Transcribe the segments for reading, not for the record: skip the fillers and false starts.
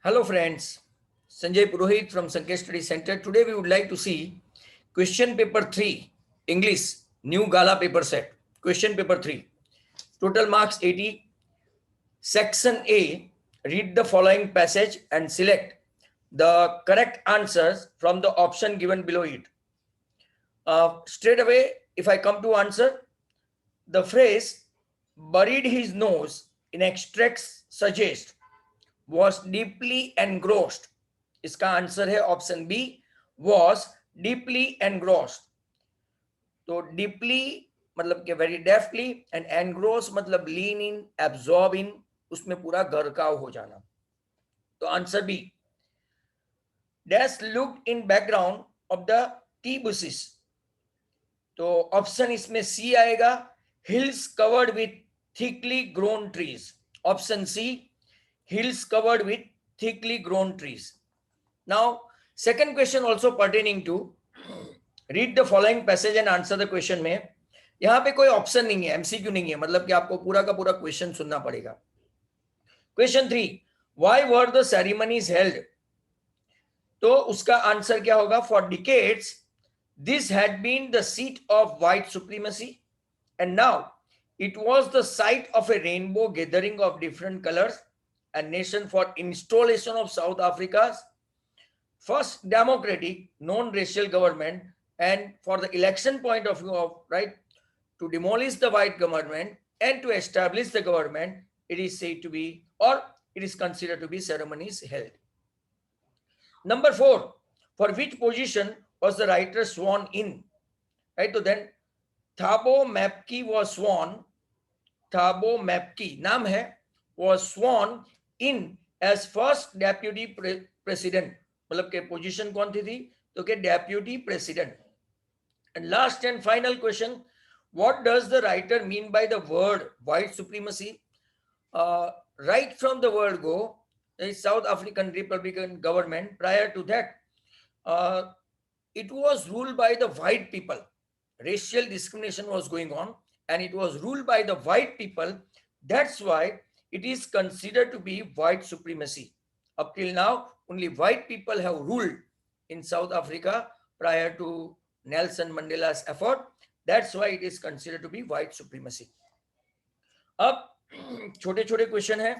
Hello friends, Sanjay Purohit from Sankesh Study Center. Today we would like to see question paper 3, English, new Gala paper set. Question paper 3, total marks 80. Section A, read the following passage and select the correct answers from the option given below it. Straight away, if I come to answer, the phrase buried his nose in extracts suggest was deeply engrossed. इसका answer है option B, was deeply engrossed. तो deeply मतलब कि very deftly and engross मतलब lean in, absorb in, उसमें पूरा गरकाव हो जाना. तो answer B. Dash looked in background of the tea bushes. तो ऑप्शन इसमें सी आएगा, hills covered with thickly grown trees. Option C, hills covered with thickly grown trees. Now, second question also pertaining to read the following passage and answer the question में यहाँ पे कोई option नहीं है, MCQ नहीं है, मतलब कि आपको पूरा का पूरा क्वेश्चन सुनना पड़ेगा. Question 3, why were the ceremonies held? तो उसका आंसर क्या होगा? For decades this had been the seat of white supremacy and now it was the site of a rainbow gathering of different colors and nation for installation of South Africa's first democratic non-racial government, and for the election point of view of right to demolish the white government and to establish the government, it is said to be, or it is considered to be, ceremonies held. Number 4, for which position was the writer sworn in? Right, so then Thabo Mbeki was sworn, Thabo Mbeki नाम है, was sworn in as first deputy president. मतलब के position कौन थी? तो के deputy president. And last and final question, what does the writer mean by the word white supremacy? Right from the word go, South African republican government, prior to that it was ruled by the white people. Racial discrimination was going on and it was ruled by the white people. That's why it is considered to be white supremacy. Up till now, only white people have ruled in South Africa prior to Nelson Mandela's effort. That's why it is considered to be white supremacy. अब छोटे छोटे question है.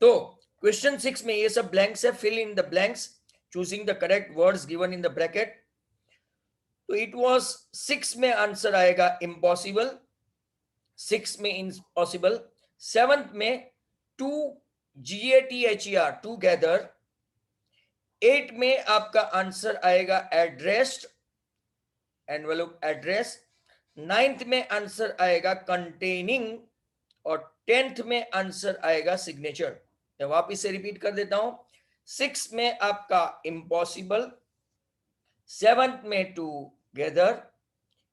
तो question 6 में ये सब blanks है, fill in the blanks choosing the correct words given in the bracket. तो इट वाज 6 में आंसर आएगा इम्पॉसिबल, 6 में इम्पॉसिबल. 7th में टू GATHER टूगेदर. 8 में आपका आंसर आएगा एड्रेस्ड, एनवेलप एड्रेस. 9th में आंसर आएगा कंटेनिंग और 10th में आंसर आएगा सिग्नेचर. मैं वापिस से रिपीट कर देता हूं. 6 में आपका इम्पॉसिबल, 7th में टूगेदर,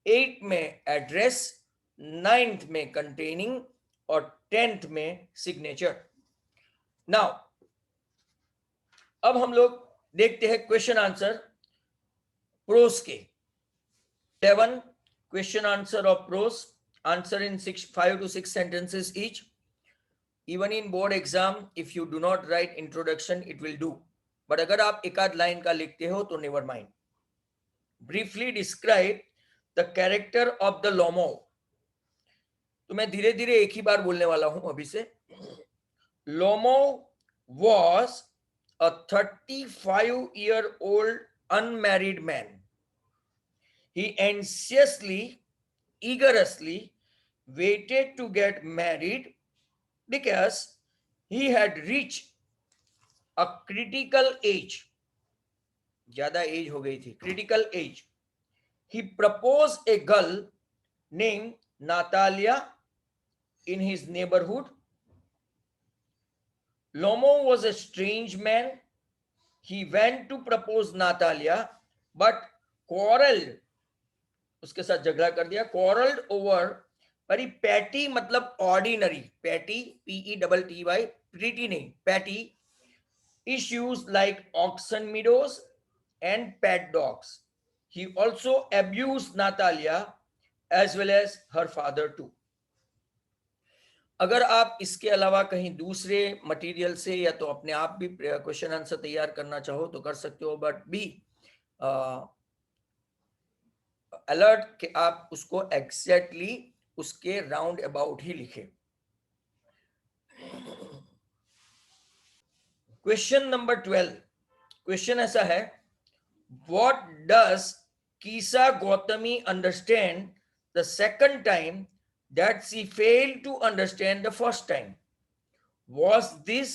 8 में एड्रेस, 9th में कंटेनिंग और 10th में सिग्नेचर. नाउ अब हम लोग देखते हैं क्वेश्चन आंसर प्रोस के. 11 question answer of pros, answer in 5 to 6 sentences each. Even in board exam, if you do not write introduction, it will do. But अगर आप एक आध लाइन का लिखते हो तो never mind. Briefly describe the character of the Lomo. तो मैं धीरे धीरे एक ही बार बोलने वाला हूं अभी से. Lomo was a 35-year-old unmarried man. He anxiously, eagerly waited to get married because he had reached a critical age. ज्यादा एज हो गई थी, critical age. He proposed a girl named Natalia in his neighborhood. Lomo was a strange man. He went to propose Natalia, but quarreled, उसके साथ झगड़ा कर दिया, quarreled over very petty मतलब ordinary, petty PETTY, pretty नहीं, petty issues like auction meadows and pet dogs. He also abused Natalia as well as her father too. अगर आप इसके अलावा कहीं दूसरे मटेरियल से या तो अपने आप भी क्वेश्चन आंसर तैयार करना चाहो तो कर सकते हो, बट बी अलर्ट कि आप उसको एग्जैक्टली उसके राउंड अबाउट ही लिखें। क्वेश्चन नंबर 12, क्वेश्चन ऐसा है, what does Kisa Gotami understand the second time that she failed to understand the first time? Was this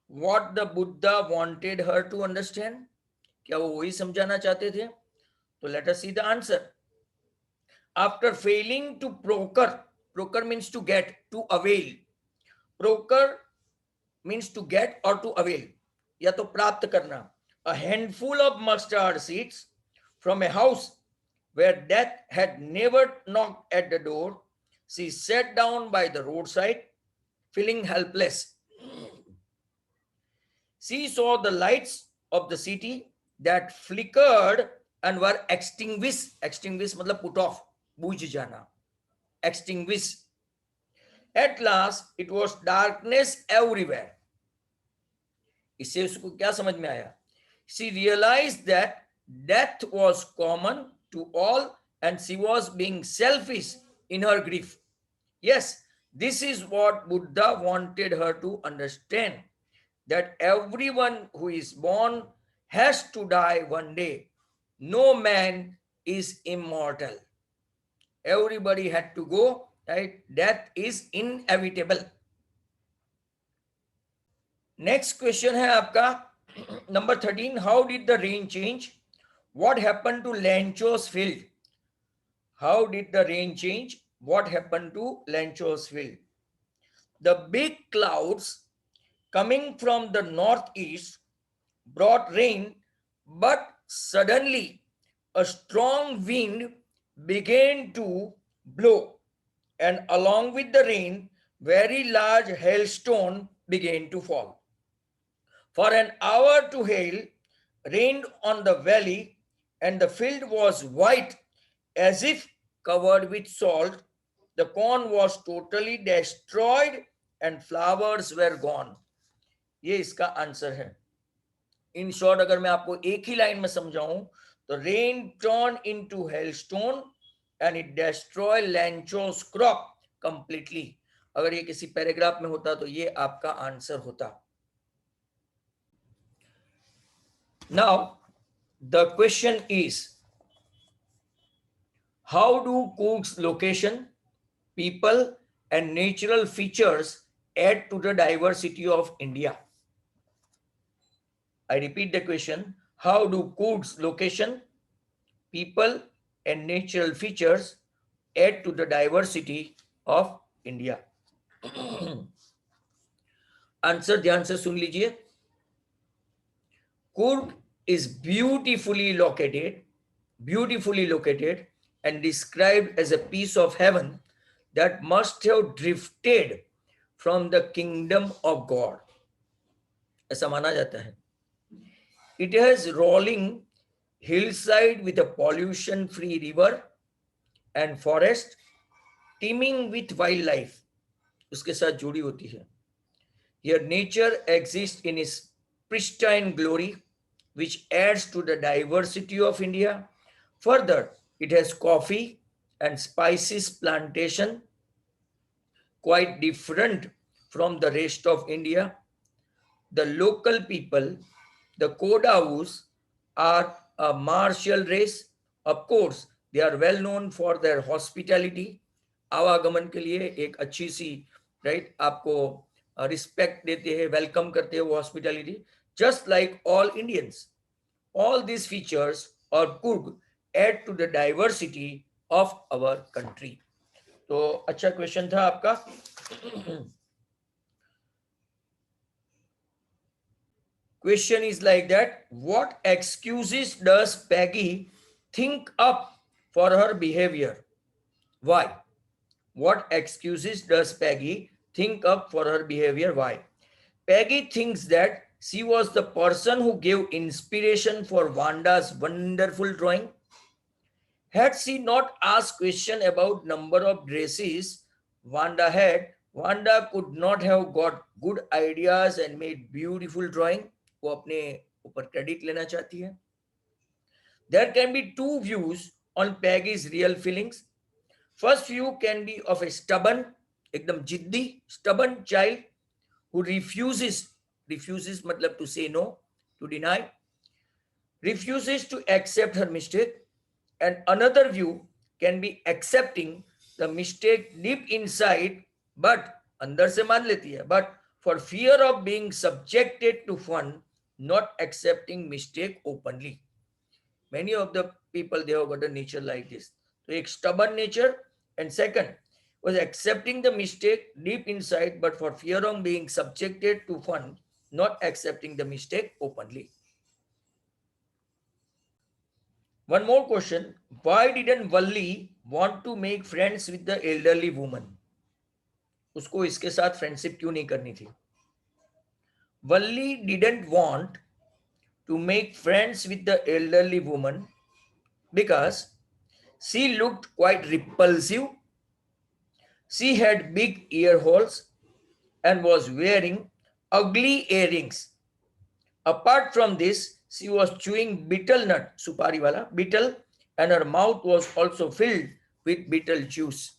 what the Buddha wanted her to understand? क्या वो वही समझाना चाहते थे? तो let us see the answer. After failing to procure means to get, to avail. Procure means to get or to avail, या तो प्राप्त करना. A handful of mustard seeds from a house where death had never knocked at the door, she sat down by the roadside, feeling helpless. She saw the lights of the city that flickered and were extinguished. Extinguished मतलब put off, बुझ जाना. Extinguished. At last, it was darkness everywhere. इससे उसको क्या समझ में आया? She realized that death was common to all and she was being selfish in her grief. Yes, this is what Buddha wanted her to understand. That everyone who is born has to die one day. No man is immortal. Everybody had to go, right? Death is inevitable. Next question है आपका number 13. How did the rain change? What happened to Lancho's field? How did the rain change? What happened to Lancho's field? The big clouds coming from the northeast brought rain, but suddenly a strong wind began to blow, and along with the rain, very large hailstone began to fall. For an hour to hail rained on the valley, and the field was white as if covered with salt. The corn was totally destroyed and flowers were gone. ये इसका answer है. In short अगर मैं आपको एक ही line में समझाऊं तो rain turn into hailstone and it destroy Lencho's crop completely. अगर ये किसी पैराग्राफ में होता तो ये आपका आंसर होता. Now the question is, how do Cook's location, people and natural features add to the diversity of India? I repeat the question. How do Cook's location, people and natural features add to the diversity of India? Answer ध्यान से सुन लीजिए. Coorg is beautifully located and described as a piece of heaven that must have drifted from the kingdom of God. ऐसा माना जाता है. It has rolling hillside with a pollution-free river and forest teeming with wildlife. उसके साथ जुड़ी होती है. Here nature exists in its pristine glory, which adds to the diversity of India. Further, it has coffee and spices plantation, quite different from the rest of India. The local people, the Kodaus, are a martial race. Of course, they are well known for their hospitality. आवागमन के लिए एक अच्छी सी, right, आपको respect देते हैं, welcome करते हैं वो hospitality, just like all Indians. All these features or Coorg add to the diversity of our country. तो अच्छा क्वेश्चन था आपका. Question is like that. What excuses does Peggy think up for her behavior? Why? What excuses does Peggy think up for her behavior? Why? Peggy thinks that she was the person who gave inspiration for Wanda's wonderful drawing. Had she not asked question about number of dresses Wanda had, Wanda could not have got good ideas and made beautiful drawing. वो अपने ऊपर credit लेना चाहती है. There can be two views on Peggy's real feelings. First view can be of a stubborn, एकदम जिद्दी, stubborn child who refuses मतलब to say no, to deny, refuses to accept her mistake. And another view can be accepting the mistake deep inside, but अंदर से मान लेती है, but for fear of being subjected to fun, not accepting mistake openly. Many of the people, they have got a nature like this. So एक stubborn nature, and second was accepting the mistake deep inside, but for fear of being subjected to fun, not accepting the mistake openly. One more question. Why didn't Valli want to make friends with the elderly woman? उसको इसके साथ friendship क्यों नहीं करनी थी? Valli didn't want to make friends with the elderly woman because she looked quite repulsive. She had big ear holes and was wearing ugly earrings. Apart from this, she was chewing betel nut, supari wala, betel, and her mouth was also filled with betel juice.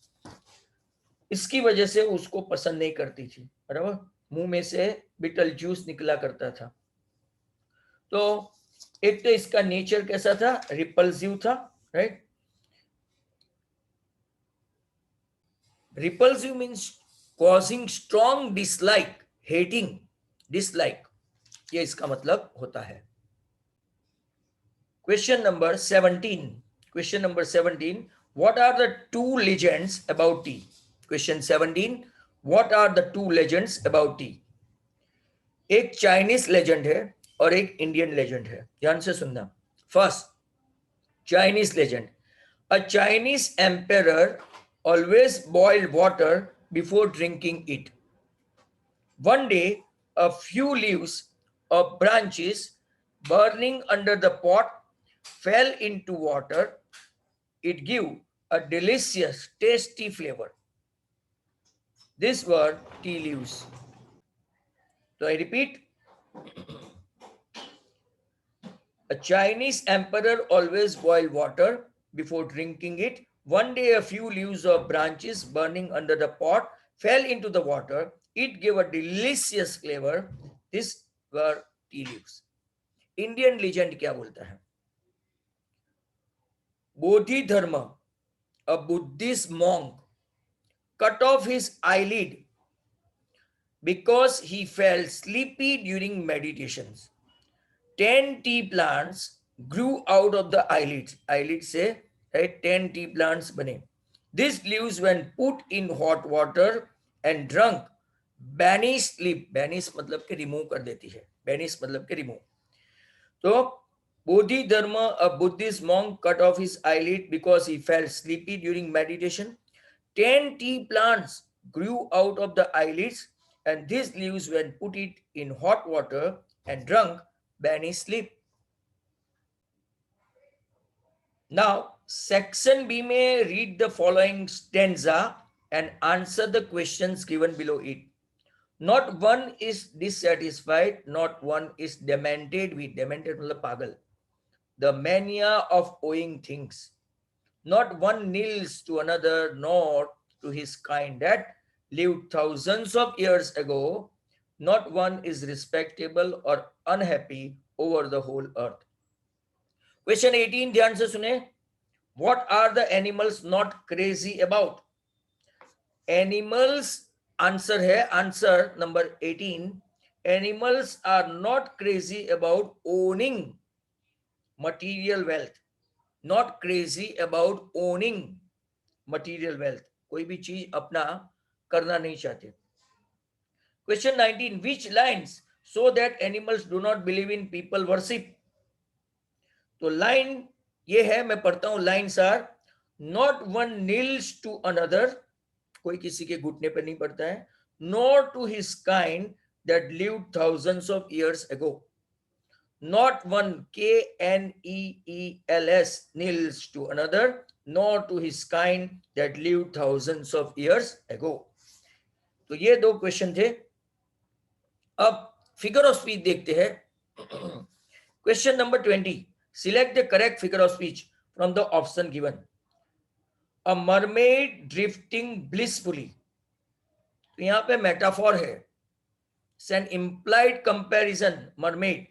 इसकी वजह से उसको पसंद नहीं करती थी, बराबर. मुंह में से बिटल जूस निकला करता था. तो एक तो इसका नेचर कैसा था? रिपल्सिव था, right. Repulsive means causing strong dislike, hating, dislike, ये इसका मतलब होता है. Question number 17. Question number 17. What are the two legends about tea? Question 17. What are the two legends about tea? एक चाइनीज लेजेंड है और एक इंडियन लेजेंड है. ध्यान से सुनना. First, Chinese legend. A Chinese emperor always boiled water before drinking it. One day, a few leaves of branches burning under the pot fell into water. It gave a delicious, tasty flavor. These were tea leaves. So I repeat, a Chinese emperor always boiled water before drinking it. One day, a few leaves of branches burning under the pot fell into the water. It gave a delicious flavor. These were tea leaves. Indian legend क्या बोलता है? Bodhidharma, a Buddhist monk, cut off his eyelid because he felt sleepy during meditations. 10 tea plants grew out of the eyelids. Eyelids से, right, 10 tea plants बने. These leaves, when put in hot water and drunk, banish sleep. Banish मतलब के remove कर देती है. Banish मतलब के remove. तो Bodhidharma, a Buddhist monk, cut off his eyelid because he felt sleepy during meditation. 10 tea plants grew out of the eyelids, and these leaves, when put it in hot water and drunk, banish sleep. Now, section B may read the following stanza and answer the questions given below it. Not one is dissatisfied, not one is demented with, demented मतलब पागल, the mania of owing things. Not one kneels to another, nor to his kind that lived thousands of years ago. Not one is respectable or unhappy over the whole earth. Question 18, ध्यान से सुने. What are the animals not crazy about? Animals, answer है, answer number 18. Animals are not crazy about owning material wealth. Not crazy about owning material wealth. कोई भी चीज अपना करना नहीं चाहते. Question 19. Which lines show that animals do not believe in people worship? तो line ये है, मैं पढ़ता हूं. Lines are, not one kneels to another, कोई किसी के घुटने पर नहीं पड़ता है. Not to his kind that lived thousands of years ago. Not one, Kneels, kneels to another, nor to his kind that lived thousands of years ago. तो ये दो क्वेश्चन थे। अब फिगर ऑफ स्पीच देखते हैं। Question number 20, select the correct figure of speech from the option given. A mermaid drifting blissfully, तो यहां पे मेटाफॉर है, एन इम्प्लाइड कंपैरिजन मरमेड,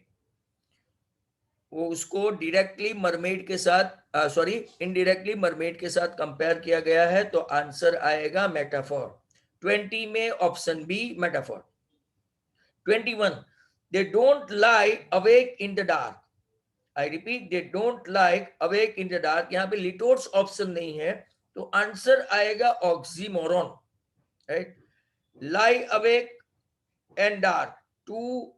वो उसको डायरेक्टली मरमेड के साथ सॉरी इनडायरेक्टली मरमेड के साथ कंपेयर किया गया है, तो आंसर आएगा मेटाफॉर। 20 में option B metaphor. 21, they don't lie awake in the dark. I repeat, they don't lie awake in the dark. यहाँ पे लिटोर्स ऑप्शन नहीं है, तो आंसर आएगा oxymoron, right? lie awake and dark, two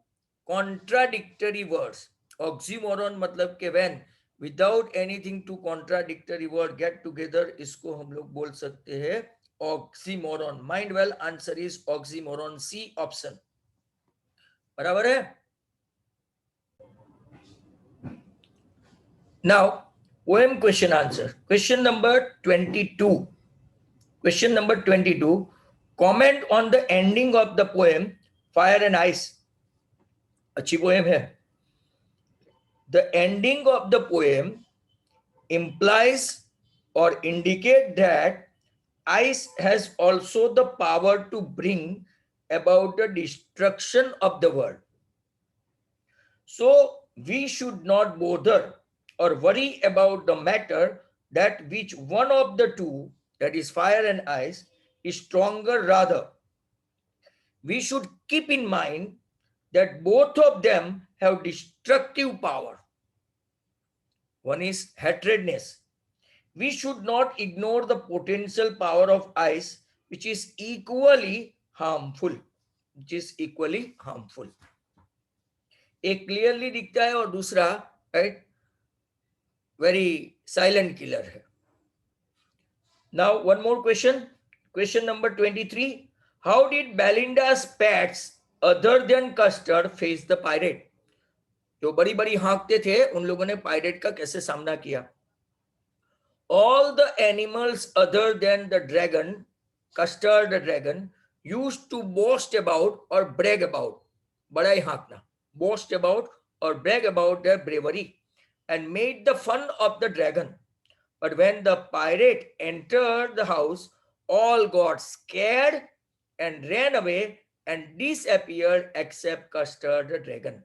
contradictory words. Oxymoron मतलब के when without anything to contradictory word get together, इसको हम लोग बोल सकते हैं oxymoron. Mind well, answer is oxymoron, C option, बराबर है। Now, poem question answer. Question number 22. Question number 22. Comment on the ending of the poem Fire and Ice. अच्छी poem है. The ending of the poem implies or indicate that ice has also the power to bring about the destruction of the world. So we should not bother or worry about the matter that which one of the two, that is fire and ice, is stronger. Rather, we should keep in mind that both of them have destructive power. One is hatredness. We should not ignore the potential power of ice, which is equally harmful. Which is equally harmful. एक clearly दिखता है और दूसरा, right, very silent killer है। Now one more question, question number 23, how did Belinda's pets other than Custard face the pirate? जो बड़ी बड़ी हाँकते थे, उन लोगों ने पायरेट का कैसे सामना किया? All the animals other than the dragon, Custard the dragon, used to boast about or brag about, बड़ा ही हाँकना, boast about or brag about their bravery and made the fun of the dragon. But when the pirate entered the house, all got scared and ran away and disappeared except Custard the dragon.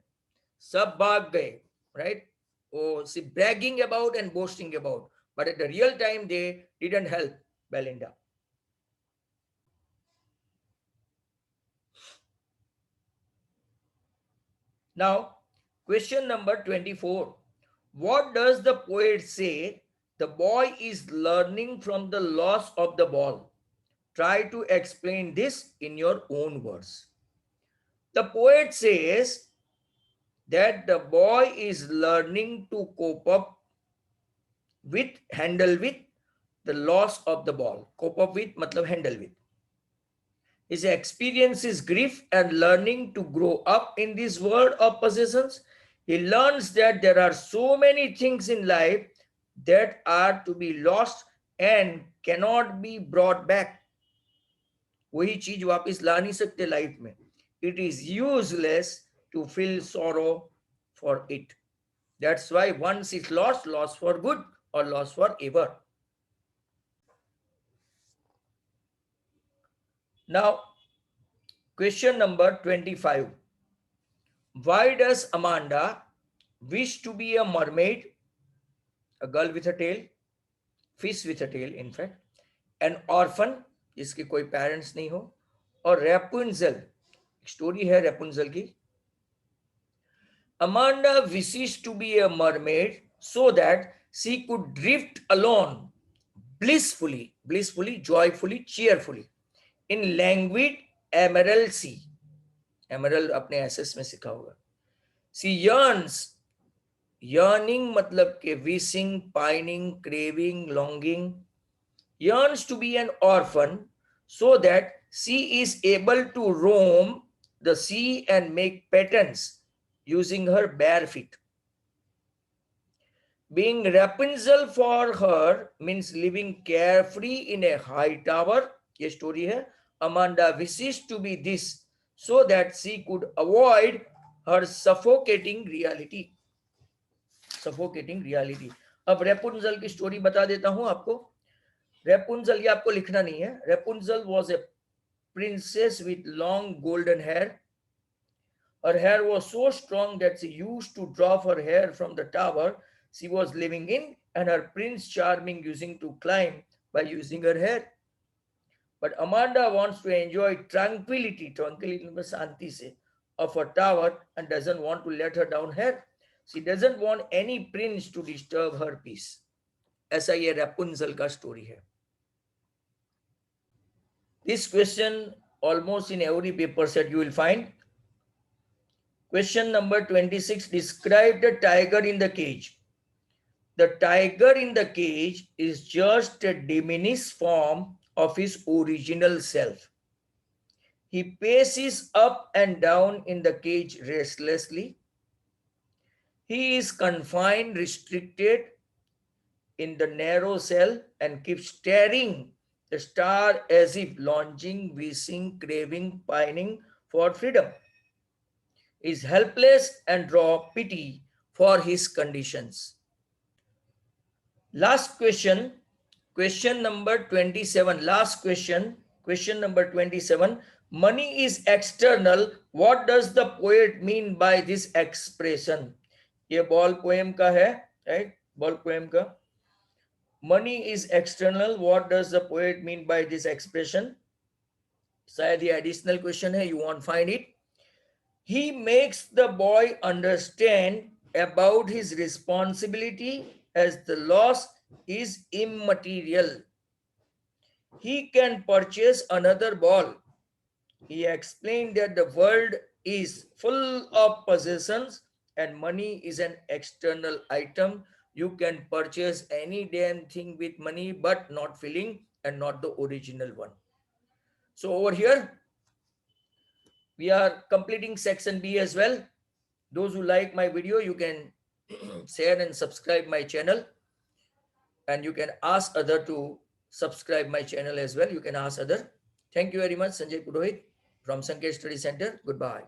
सब भाग गए, right? Oh, see, bragging about and boasting about. But at the real time, they didn't help Belinda. Now, question number 24. What does the poet say the boy is learning from the loss of the ball? Try to explain this in your own words. The poet says that the boy is learning to cope up with, handle with the loss of the ball. Cope up with matlab handle with. His experience is grief and learning to grow up in this world of possessions. He learns that there are so many things in life that are to be lost and cannot be brought back. वही चीज वापस ला नहीं सकते life में. It is useless to feel sorrow for it. That's why once it's lost, lost for good or lost forever. Now, question number 25. Why does Amanda wish to be a mermaid, a girl with a tail, fish with a tail, in fact, an orphan, जिसके कोई parents नहीं हो, और Rapunzel, story है Rapunzel की. Amanda wishes to be a mermaid so that she could drift alone blissfully, joyfully, cheerfully in languid emerald sea. Emerald अपने SS में सीखा होगा. She yearns, yearning मतलब के wishing, pining, craving, longing, yearns to be an orphan so that she is able to roam the sea and make patterns using her bare feet. Being Rapunzel for her means living carefree in a high tower, ये story है, Amanda wishes to be this so that she could avoid her suffocating reality. Suffocating reality. अब Rapunzel की story बता देता हूं आपको. Rapunzel, ये आपको लिखना नहीं है. Rapunzel was a princess with long golden hair. Her hair was so strong that she used to drop her hair from the tower she was living in, and her Prince Charming using to climb by using her hair. But Amanda wants to enjoy tranquility में शांति से, of her tower and doesn't want to let her down hair. She doesn't want any prince to disturb her peace. ऐसा ये Rapunzel का story है. This question almost in every paper set you will find. Question number 26. Describe the tiger in the cage. The tiger in the cage is just a diminished form of his original self. He paces up and down in the cage restlessly. He is confined, restricted in the narrow cell and keeps staring the star as if longing, wishing, craving, pining for freedom. He is helpless and draw pity for his conditions. Last question, question number 27. Last question, question number 27. Money is external. What does the poet mean by this expression? ये ball poem का है, right? Ball poem का. Money is external. What does the poet mean by this expression? शायद ये additional question है. You won't find it. He makes the boy understand about his responsibility as the loss is immaterial. He can purchase another ball. He explained that the world is full of possessions and money is an external item. You can purchase any damn thing with money, but not feeling and not the original one. So over here, we are completing section B as well. Those who like my video, you can share and subscribe my channel, and you can ask other to subscribe my channel as well. You can ask other. Thank you very much. Sanjay Purohit from Sanket Study Center. Goodbye.